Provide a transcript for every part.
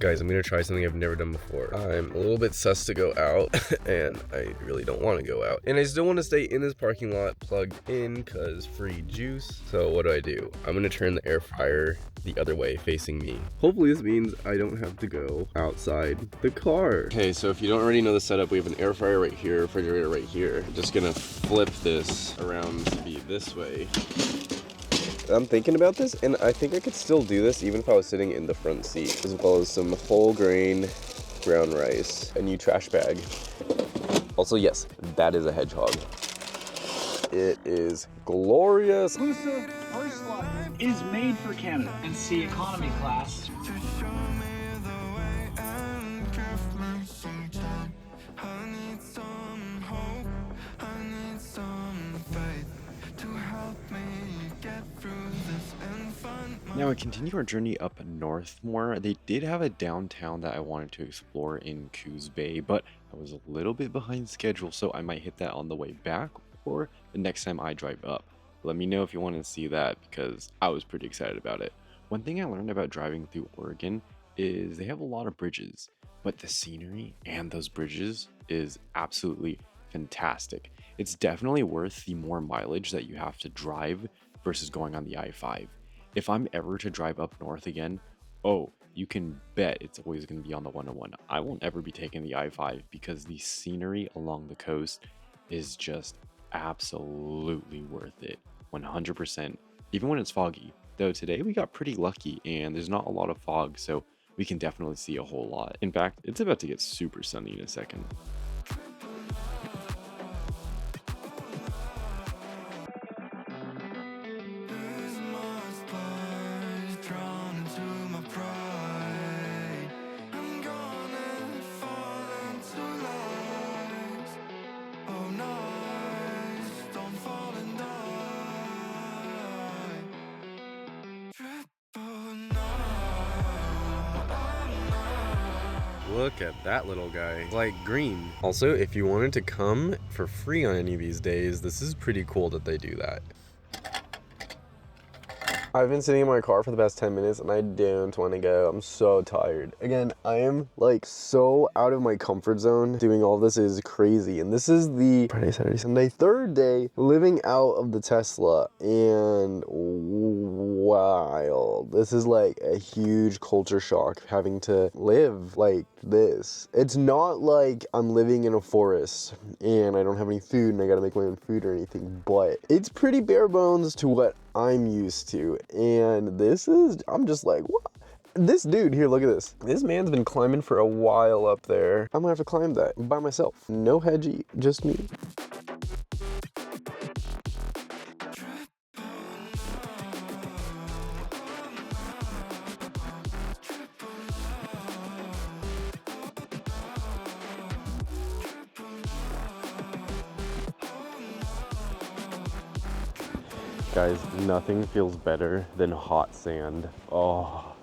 Guys, I'm gonna try something I've never done before. I'm a little bit sus to go out, and I really don't want to go out. And I still want to stay in this parking lot plugged in, cause free juice. So what do? I'm gonna turn the air fryer the other way, facing me. Hopefully this means I don't have to go outside the car. Okay, so if you don't already know the setup, we have an air fryer right here, refrigerator right here. I'm just gonna flip this around to be this way. I'm thinking about this, and I think I could still do this even if I was sitting in the front seat, as well as some whole grain brown rice, a new trash bag. Also, yes, that is a hedgehog. It is glorious. Exclusive first lot is made for Canada and see economy class. Now we continue our journey up north more. They did have a downtown that I wanted to explore in Coos Bay, but I was a little bit behind schedule, so I might hit that on the way back or the next time I drive up. Let me know if you want to see that, because I was pretty excited about it. One thing I learned about driving through Oregon is they have a lot of bridges, but the scenery and those bridges is absolutely fantastic. It's definitely worth the more mileage that you have to drive versus going on the I-5. If I'm ever to drive up north again, oh, you can bet it's always going to be on the 101. I won't ever be taking the I-5 because the scenery along the coast is just absolutely worth it. 100%, even when it's foggy. Though today we got pretty lucky and there's not a lot of fog, so we can definitely see a whole lot. In fact, it's about to get super sunny in a second. Look at that little guy, like green. Also, if you wanted to come for free on any of these days, this is pretty cool that they do that. I've been sitting in my car for the past 10 minutes and I don't want to go. I'm so tired. Again, I am like so out of my comfort zone. Doing all this is crazy. And this is the Friday, Saturday, Sunday, third day living out of the Tesla. And wow, this is like a huge culture shock having to live like this. It's not like I'm living in a forest and I don't have any food and I gotta make my own food or anything, but it's pretty bare bones to what I'm used to. And this is, I'm just like, what? This dude here, look at this. This man's been climbing for a while up there. I'm gonna have to climb that by myself. No hedgie, just me. Guys, nothing feels better than hot sand. Oh,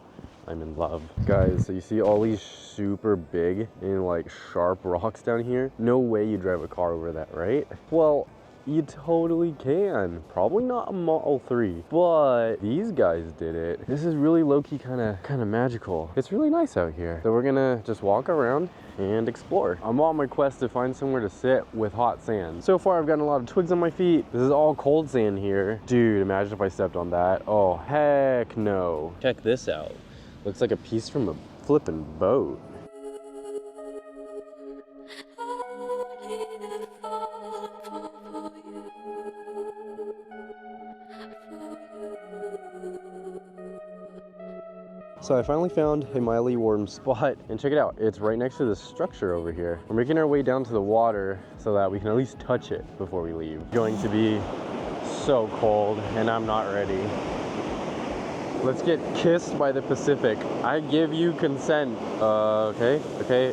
I'm in love. Guys, so you see all these super big and like sharp rocks down here? No way you drive a car over that, right? Well, you totally can. Probably not a Model 3, but these guys did it. This is really low-key kind of magical. It's really nice out here. So we're gonna just walk around and explore. I'm on my quest to find somewhere to sit with hot sand. So far, I've gotten a lot of twigs on my feet. This is all cold sand here. Dude, imagine if I stepped on that. Oh, heck no. Check this out. Looks like a piece from a flippin' boat. So I finally found a mildly warm spot, and check it out, it's right next to this structure over here. We're making our way down to the water so that we can at least touch it before we leave. It's going to be so cold and I'm not ready. Let's get kissed by the Pacific. I give you consent. Okay,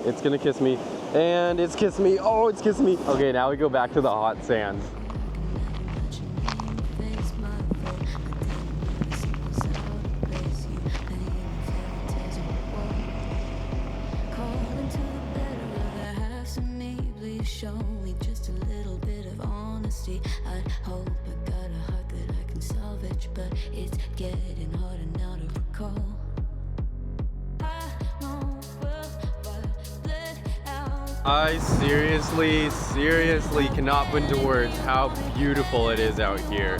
it's gonna kiss me. And it's kissed me, oh, it's kissed me. Okay, now we go back to the hot sand. Show me just a little bit of honesty. I'd hope I got a heart that I can salvage, but it's getting harder now to recall. I know I seriously cannot put into words how beautiful it is out here.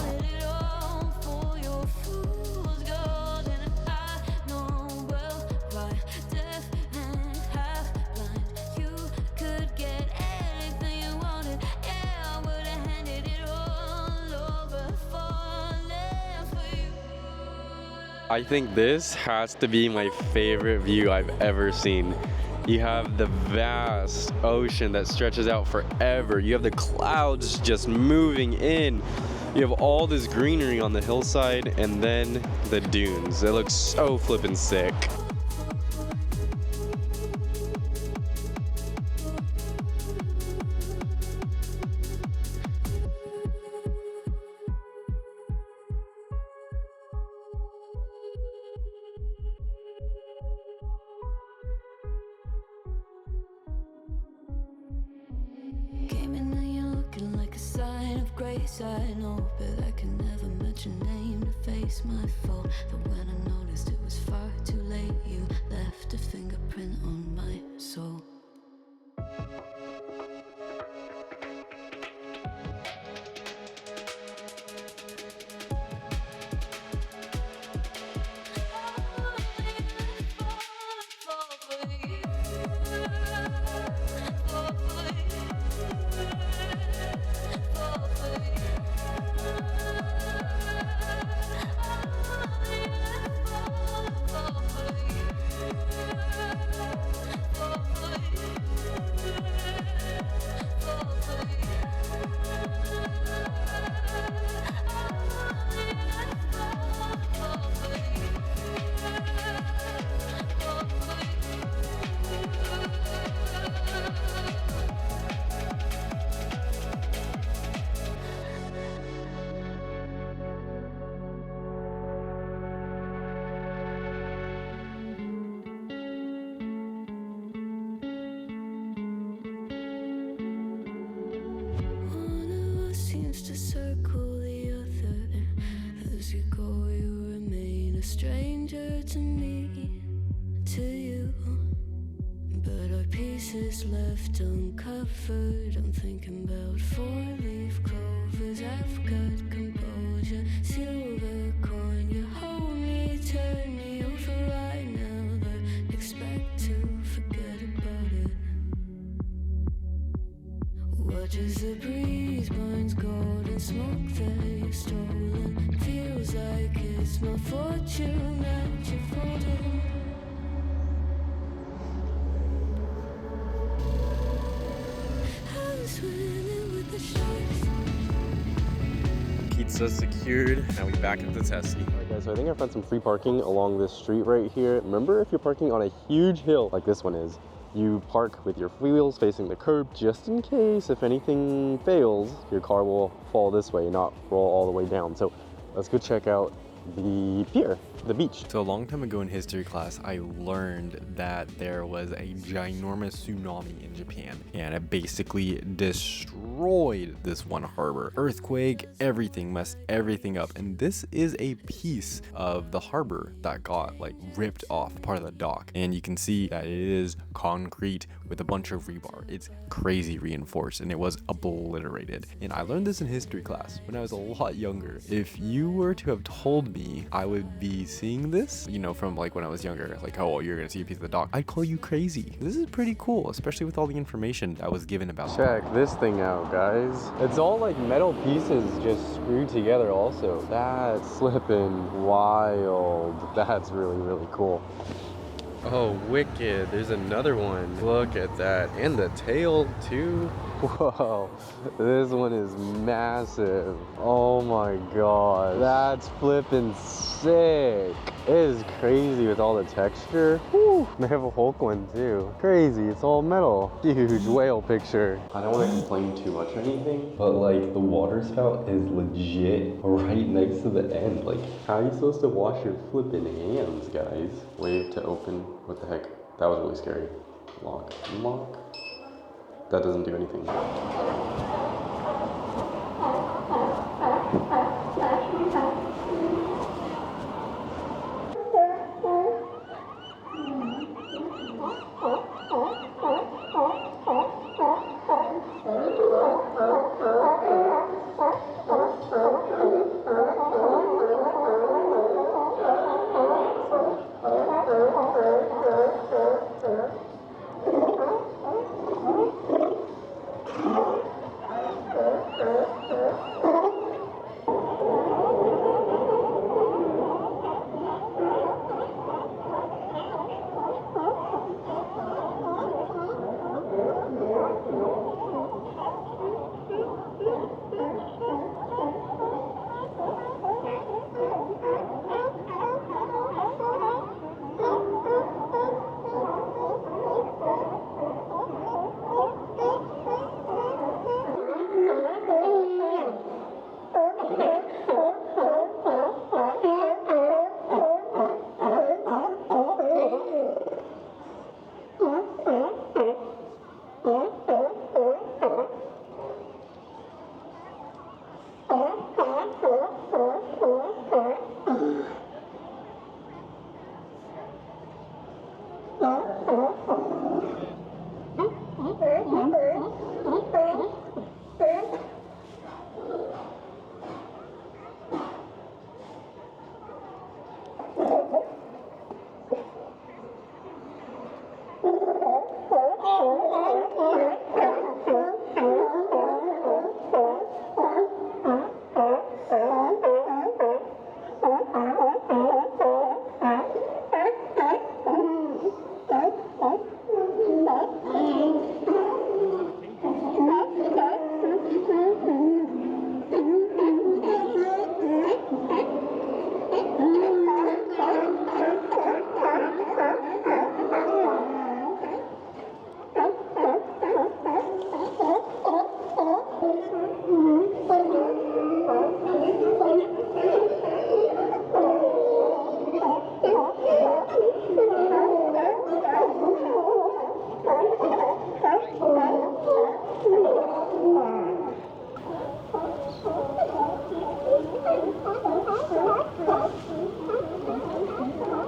I think this has to be my favorite view I've ever seen. You have the vast ocean that stretches out forever. You have the clouds just moving in. You have all this greenery on the hillside and then the dunes. It looks so flippin' sick. I know, but I can never match your name to face my fault. But when I noticed it was far too late, you left a fingerprint on my soul. To circle the other, as you go you remain a stranger to me, to you, but our pieces left uncovered. I'm thinking about four-leaf clovers. I've got composure, silver coin. You hold me, turn me over right now, but expect to forget about it. Watch as the breeze burns golden smoke that you've stolen. Feels like it's my fortune that you're folding. I'm swimming with the sharks. Pizza secured. Now we back at the Tesla. Alright guys, so I think I found some free parking along this street right here. Remember, if you're parking on a huge hill like this one is, you park with your wheels facing the curb just in case if anything fails, your car will fall this way, not roll all the way down. So let's go check out the pier, the beach. So a long time ago in history class, I learned that there was a ginormous tsunami in Japan, and it basically destroyed this one harbor. Earthquake, everything, messed everything up. And this is a piece of the harbor that got like ripped off, part of the dock. And you can see that it is concrete with a bunch of rebar. It's crazy reinforced, and it was obliterated. And I learned this in history class when I was a lot younger. If you were to have told me I would be seeing this, you know, from like when I was younger, like, oh, you're gonna see a piece of the dock, I'd call you crazy. This is pretty cool, especially with all the information I was given about it. Check this thing out, guys. It's all like metal pieces just screwed together also. That's flipping wild. That's really, really cool. Oh, wicked. There's another one. Look at that. And the tail, too. Whoa. This one is massive. Oh my god. That's flipping sick. It is crazy with all the texture. Woo. They have a Hulk one, too. Crazy. It's all metal. Huge whale picture. I don't want to complain too much or anything, but like the water spout is legit right next to the end. Like, how are you supposed to wash your flipping hands, guys? Wave to open. What the heck? That was really scary. Lock. Lock. That doesn't do anything.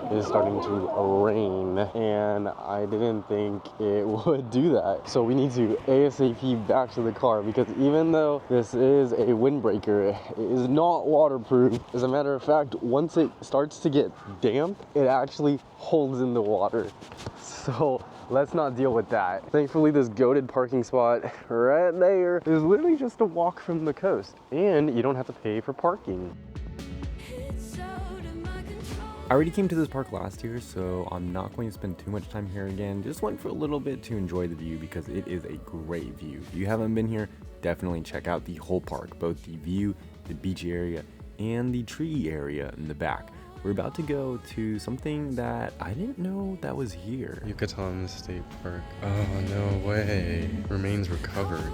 It is starting to rain, and I didn't think it would do that. So we need to ASAP back to the car, because even though this is a windbreaker, it is not waterproof. As a matter of fact, once it starts to get damp, it actually holds in the water. So let's not deal with that. Thankfully, this goated parking spot right there is literally just a walk from the coast, and you don't have to pay for parking. I already came to this park last year, so I'm not going to spend too much time here again. Just went for a little bit to enjoy the view, because it is a great view. If you haven't been here, definitely check out the whole park, both the view, the beach area, and the tree area in the back. We're about to go to something that I didn't know that was here. Yucatan State Park. Oh, no way. Remains recovered.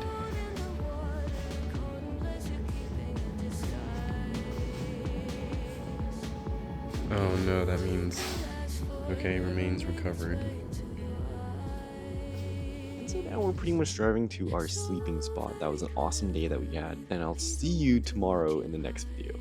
Oh no, that means, okay, remains recovered. So now we're pretty much driving to our sleeping spot. That was an awesome day that we had, and I'll see you tomorrow in the next video.